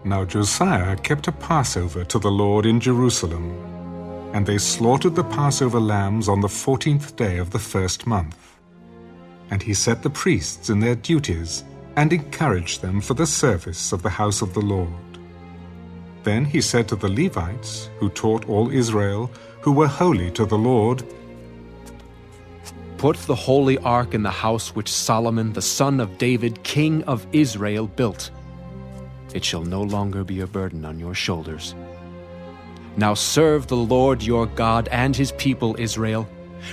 Now Josiah kept a Passover to the Lord in Jerusalem, and they slaughtered the Passover lambs on the 14th day of the first month. And he set the priests in their duties and encouraged them for the service of the house of the Lord. Then he said to the Levites, who taught all Israel, who were holy to the Lord, "Put the holy ark in the house which Solomon, the son of David, king of Israel, built. It shall no longer be a burden on your shoulders. Now serve the Lord your God and his people Israel.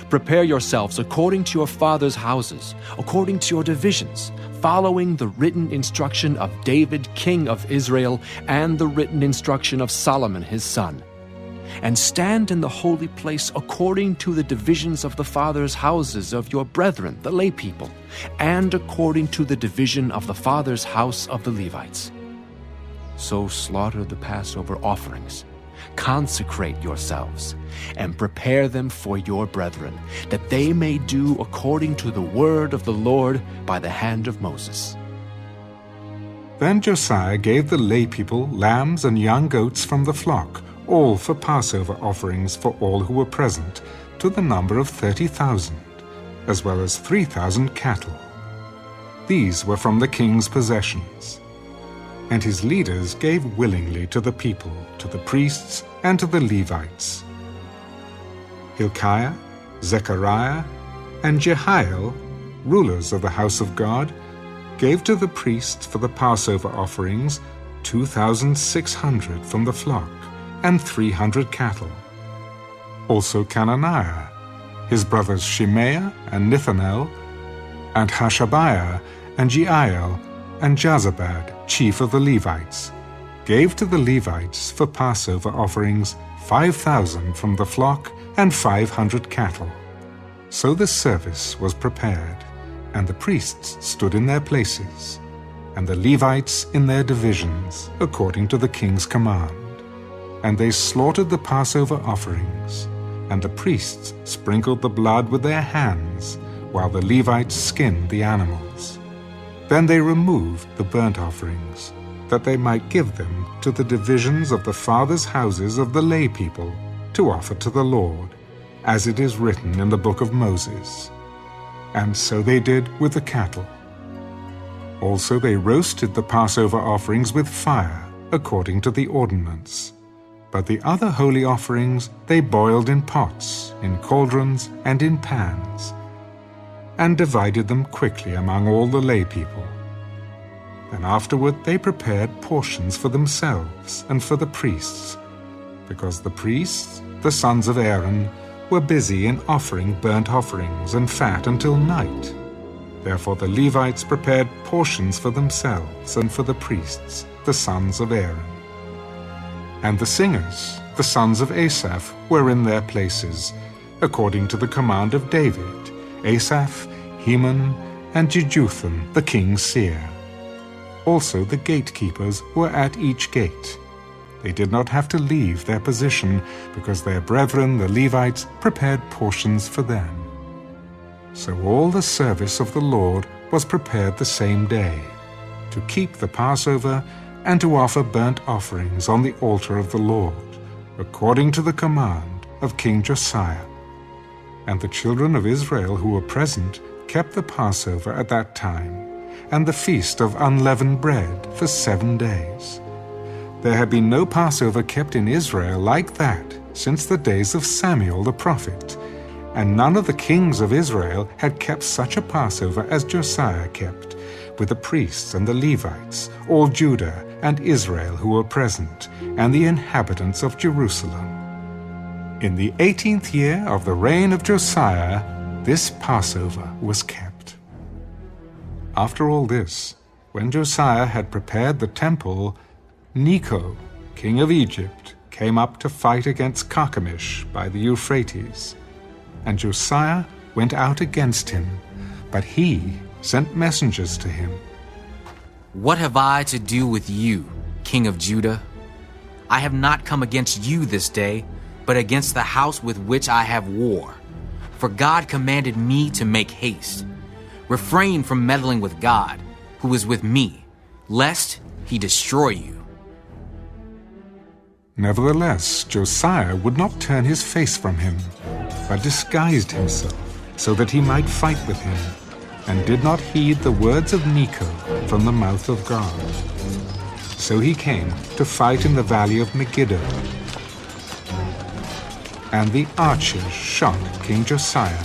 Prepare yourselves according to your fathers' houses, according to your divisions, following the written instruction of David, king of Israel, and the written instruction of Solomon his son. And stand in the holy place according to the divisions of the fathers' houses of your brethren, the lay people, and according to the division of the fathers' house of the Levites. So slaughter the Passover offerings. Consecrate yourselves, and prepare them for your brethren, that they may do according to the word of the Lord by the hand of Moses." Then Josiah gave the lay people lambs and young goats from the flock, all for Passover offerings for all who were present, to the number of 30,000, as well as 3,000 cattle. These were from the king's possessions. And his leaders gave willingly to the people, to the priests, and to the Levites. Hilkiah, Zechariah, and Jehiel, rulers of the house of God, gave to the priests for the Passover offerings 2,600 from the flock, and 300 cattle. Also Cananiah, his brothers Shemaiah and Nethanel, and Hashabiah and Jeiel, and Jozabad, chief of the Levites, gave to the Levites for Passover offerings 5,000 from the flock and 500 cattle. So the service was prepared, and the priests stood in their places, and the Levites in their divisions, according to the king's command. And they slaughtered the Passover offerings, and the priests sprinkled the blood with their hands, while the Levites skinned the animals. Then they removed the burnt offerings, that they might give them to the divisions of the fathers' houses of the lay people to offer to the Lord, as it is written in the book of Moses. And so they did with the cattle. Also they roasted the Passover offerings with fire, according to the ordinance. But the other holy offerings they boiled in pots, in cauldrons, and in pans, and divided them quickly among all the lay people. Then afterward they prepared portions for themselves and for the priests, because the priests, the sons of Aaron, were busy in offering burnt offerings and fat until night. Therefore the Levites prepared portions for themselves and for the priests, the sons of Aaron. And the singers, the sons of Asaph, were in their places, according to the command of David, Asaph, Heman, and Jeduthun, the king's seer. Also the gatekeepers were at each gate. They did not have to leave their position, because their brethren, the Levites, prepared portions for them. So all the service of the Lord was prepared the same day, to keep the Passover and to offer burnt offerings on the altar of the Lord, according to the command of King Josiah. And the children of Israel who were present kept the Passover at that time, and the feast of unleavened bread for 7 days. There had been no Passover kept in Israel like that since the days of Samuel the prophet, and none of the kings of Israel had kept such a Passover as Josiah kept, with the priests and the Levites, all Judah and Israel who were present, and the inhabitants of Jerusalem. In the 18th year of the reign of Josiah, this Passover was kept. After all this, when Josiah had prepared the temple, Necho, king of Egypt, came up to fight against Carchemish by the Euphrates. And Josiah went out against him, but he sent messengers to him. "What have I to do with you, king of Judah? I have not come against you this day, but against the house with which I have war. For God commanded me to make haste. Refrain from meddling with God, who is with me, lest he destroy you. Nevertheless, Josiah would not turn his face from him, but disguised himself so that he might fight with him, and did not heed the words of Necho from the mouth of God. So he came to fight in the valley of Megiddo. And the archers shot King Josiah.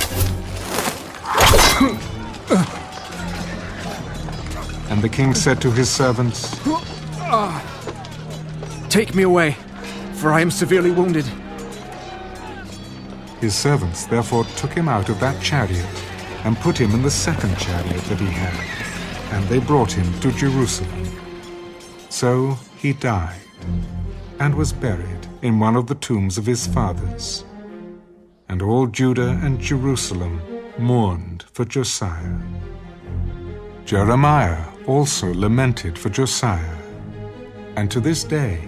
And the king said to his servants, Take me away, for I am severely wounded. His servants therefore took him out of that chariot, and put him in the second chariot that he had, and they brought him to Jerusalem. So he died, and was buried in one of the tombs of his fathers. And all Judah and Jerusalem mourned for Josiah. Jeremiah also lamented for Josiah, and to this day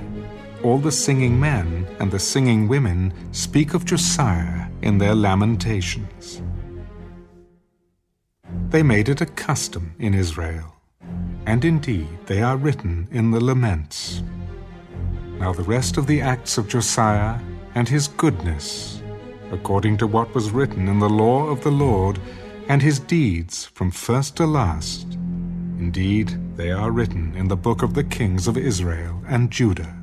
all the singing men and the singing women speak of Josiah in their lamentations. They made it a custom in Israel, and indeed they are written in the laments. Now the rest of the acts of Josiah and his goodness, according to what was written in the law of the Lord, and his deeds from first to last, indeed they are written in the book of the kings of Israel and Judah.